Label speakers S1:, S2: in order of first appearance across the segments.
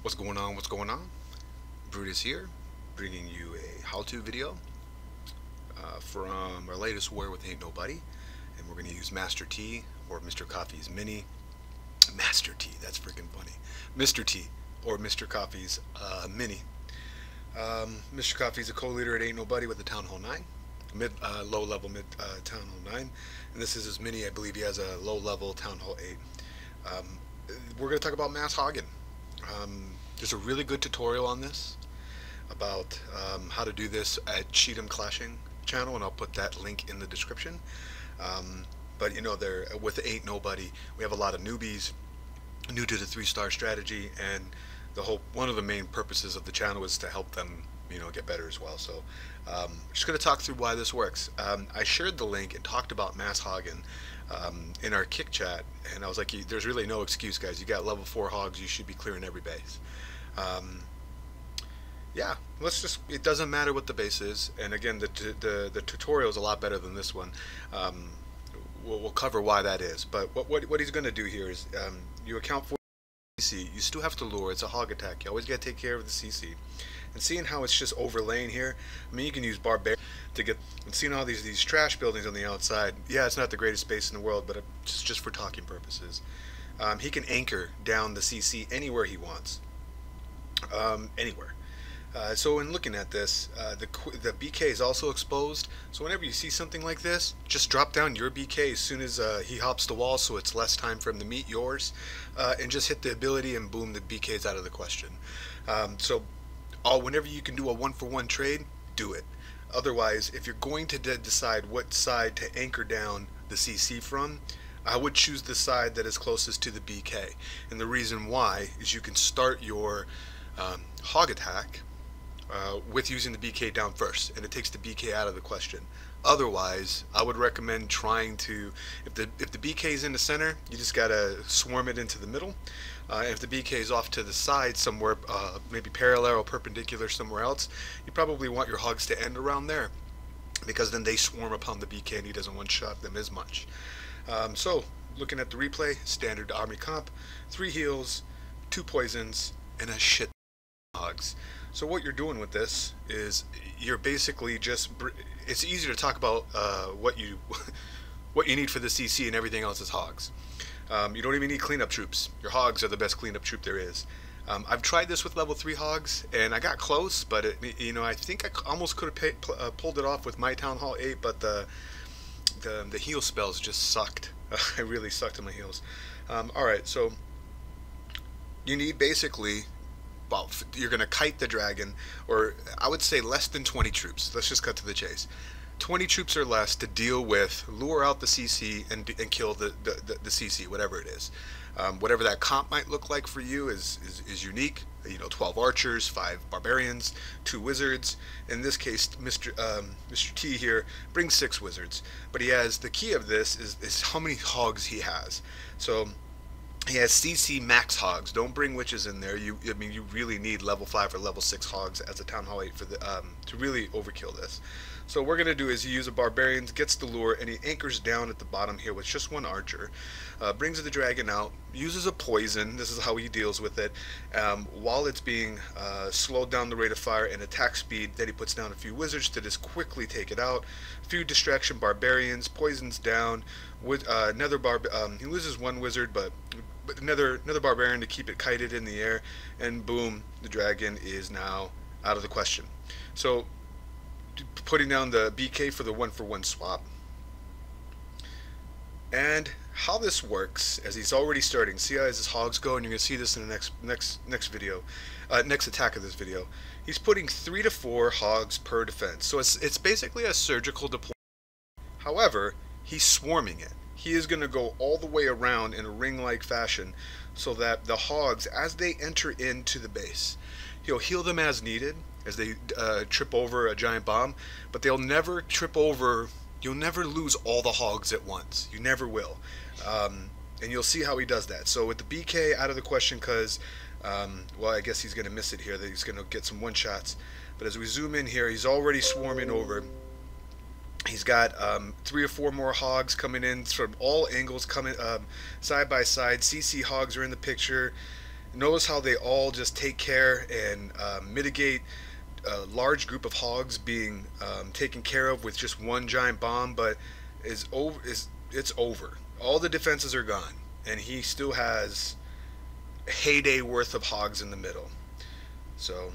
S1: What's going on? What's going on? Brutus here, bringing you a how-to video from our latest war with Aintnbody, and we're going to use Master T or Mr. Coffee's Mini. Master T, that's freaking funny. Mr. T or Mr. Coffee's Mini. Mr. Coffee's a co-leader at Aintnbody with the Town Hall 9, low-level mid Town Hall 9, and this is his Mini. I believe he has a low-level Town Hall 8. Um, we're going to talk about mass hogging. There's a really good tutorial on this about how to do this at Cheatham Clashing channel, and I'll put that link in the description. But you know, there with Aintnbody, we have a lot of newbies new to the 3-star strategy, and one of the main purposes of the channel is to help them, you know, get better as well. So just going to talk through why this works. I shared the link and talked about mass hogging in our kick chat, and I was like, there's really no excuse, guys. You got level 4 hogs, you should be clearing every base. Yeah, it doesn't matter what the base is, and again, the tutorial is a lot better than this one. We'll cover why that is, but what he's going to do here is you account for CC, you still have to lure. It's a hog attack. You always got to take care of the CC. And seeing how it's just overlaying here, I mean, you can use barbarian to get, and seeing all these trash buildings on the outside. Yeah, it's not the greatest space in the world, but just for talking purposes. He can anchor down the CC anywhere he wants. Anywhere. So in looking at this, the BK is also exposed. So whenever you see something like this, just drop down your BK as soon as he hops the wall, so it's less time for him to meet yours, and just hit the ability, and boom, the BK is out of the question. Whenever you can do a 1-for-1 trade, do it. Otherwise, if you're going to decide what side to anchor down the CC from, I would choose the side that is closest to the BK. And the reason why is you can start your hog attack with using the BK down first, and it takes the BK out of the question. Otherwise, I would recommend trying to, if the BK is in the center, you just gotta swarm it into the middle. If the BK is off to the side somewhere, maybe parallel or perpendicular somewhere else, you probably want your hogs to end around there, because then they swarm upon the BK and he doesn't one-shot them as much. So, looking at the replay, standard army comp, 3 heals, 2 poisons, and a shit hogs. So what you're doing with this is you're basically just, it's easier to talk about what you need for the CC, and everything else is hogs. You don't even need cleanup troops. Your hogs are the best cleanup troop there is. I've tried this with level 3 hogs, and I got close, but I think I almost could have pulled it off with my Town Hall 8, but the heal spells just sucked. I really sucked in my heals. Alright, so you need basically, well, you're going to kite the dragon, or I would say less than 20 troops. Let's just cut to the chase. 20 troops or less to deal with, lure out the CC, and kill the CC, whatever it is. Whatever that comp might look like for you is unique. 12 archers, 5 barbarians, 2 wizards. In this case, Mr. T here brings 6 wizards. But he has, the key of this is how many hogs he has. So he has CC max hogs. Don't bring witches in there. You really need level 5 or level 6 hogs as a Town Hall 8 for to really overkill this. So what we're going to do is he uses a barbarian, gets the lure, and he anchors down at the bottom here with just 1 archer. Brings the dragon out, uses a poison. This is how he deals with it. While it's being slowed down the rate of fire and attack speed, then he puts down a few wizards to just quickly take it out. A few distraction barbarians, poisons down. With he loses 1 wizard, but another barbarian to keep it kited in the air, and boom, the dragon is now out of the question. So putting down the BK for the 1-for-1 swap. And how this works, as he's already starting, see how his hogs go, and you're going to see this in the next video, next attack of this video. He's putting 3 to 4 hogs per defense, so it's basically a surgical deployment. However, he's swarming it. He is going to go all the way around in a ring-like fashion, so that the hogs, as they enter into the base, he'll heal them as needed, as they trip over a giant bomb, but they'll never trip over, you'll never lose all the hogs at once. You never will. And you'll see how he does that. So with the BK out of the question, because, well, I guess he's going to miss it here, that he's going to get some one-shots. But as we zoom in here, he's already swarming over. He's got 3 or 4 more hogs coming in from all angles, coming side by side. CC hogs are in the picture. Notice how they all just take care and mitigate a large group of hogs being taken care of with just one giant bomb, but it's over. All the defenses are gone, and he still has a heyday worth of hogs in the middle. So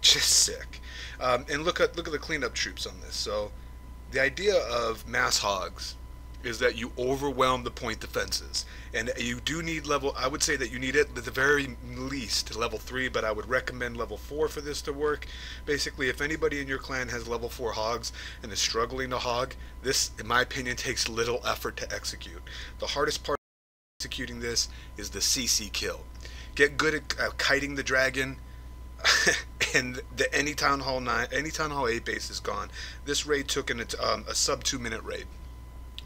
S1: just sick. And look at the cleanup troops on this. So the idea of mass hogs is that you overwhelm the point defenses, and you do need level. I would say that you need it at the very least level 3, but I would recommend level 4 for this to work. Basically, if anybody in your clan has level 4 hogs and is struggling to hog, this, in my opinion, takes little effort to execute. The hardest part of executing this is the CC kill. Get good at kiting the dragon. And any Town Hall 8 base is gone. This raid took a sub 2-minute raid.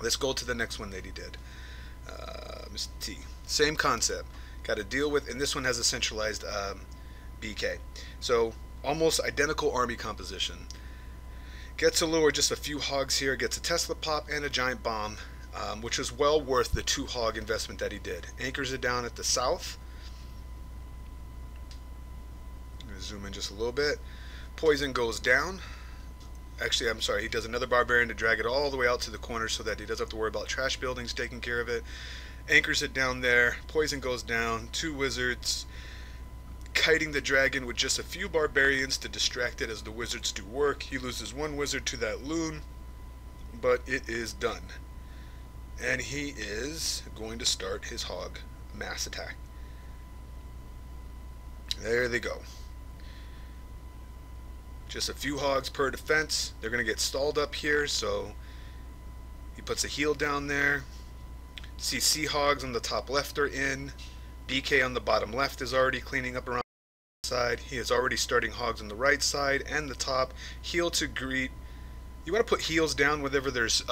S1: Let's go to the next one that he did. Mr. T. Same concept. Got to deal with, and this one has a centralized BK. So almost identical army composition. Gets to lure just a few hogs here. Gets a Tesla pop and a giant bomb, which was well worth the 2 hog investment that he did. Anchors it down at the south. I'm going to zoom in just a little bit. Poison goes down. Actually, I'm sorry, he does another barbarian to drag it all the way out to the corner so that he doesn't have to worry about trash buildings taking care of it. Anchors it down there. Poison goes down. 2 wizards. Kiting the dragon with just a few barbarians to distract it as the wizards do work. He loses 1 wizard to that loon, but it is done. And he is going to start his hog mass attack. There they go. Just a few hogs per defense. They're going to get stalled up here, so he puts a heal down there. CC hogs on the top left are in. BK on the bottom left is already cleaning up around the side. He is already starting hogs on the right side and the top. Heal to greet. You want to put heals down whenever there's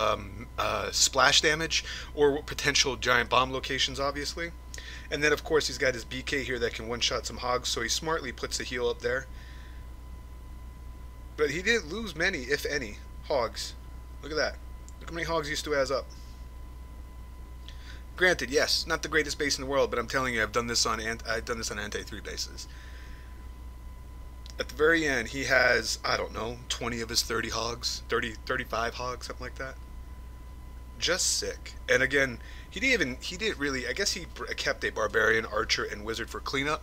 S1: splash damage or potential giant bomb locations, obviously. And then, of course, he's got his BK here that can one-shot some hogs, so he smartly puts a heal up there. But he didn't lose many, if any, hogs. Look at that. Look how many hogs he still has up. Granted, yes, not the greatest base in the world, but I'm telling you, I've done this on anti-3 bases. At the very end, he has, I don't know, 20 of his 30 hogs, 35 hogs, something like that. Just sick. And again, he didn't really, I guess he kept a barbarian, archer, and wizard for cleanup,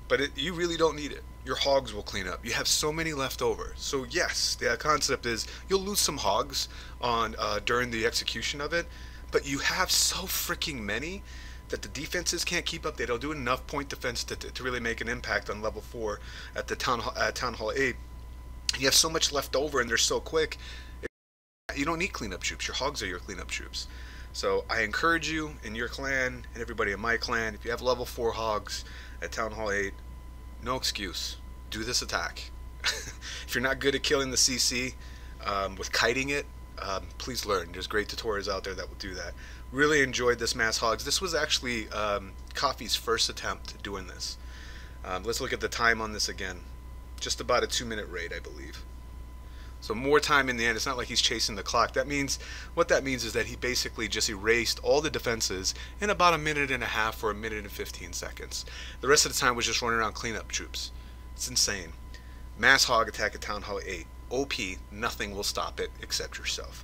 S1: but you really don't need it. Your hogs will clean up. You have so many left over. So yes, the concept is you'll lose some hogs on during the execution of it, but you have so freaking many that the defenses can't keep up. They don't do enough point defense to really make an impact on level 4 at the Town Hall 8. You have so much left over and they're so quick. You don't need cleanup troops. Your hogs are your cleanup troops. So I encourage you in your clan and everybody in my clan, if you have level 4 hogs at Town Hall 8, no excuse. Do this attack. If you're not good at killing the CC with kiting it, please learn. There's great tutorials out there that will do that. Really enjoyed this mass hogs. This was actually Coffee's first attempt doing this. Let's look at the time on this again. Just about a 2-minute raid, I believe. So more time in the end. It's not like he's chasing the clock. What that means is that he basically just erased all the defenses in about a minute and a half or a minute and 15 seconds. The rest of the time was just running around cleanup troops. It's insane. Mass hog attack at Town Hall 8. OP, nothing will stop it except yourself.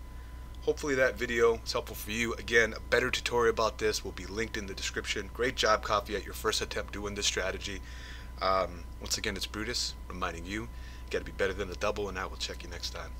S1: Hopefully that video is helpful for you. Again, a better tutorial about this will be linked in the description. Great job, Coffee, at your first attempt doing this strategy. Once again, it's Brutus reminding you, got to be better than the double, and I will check you next time.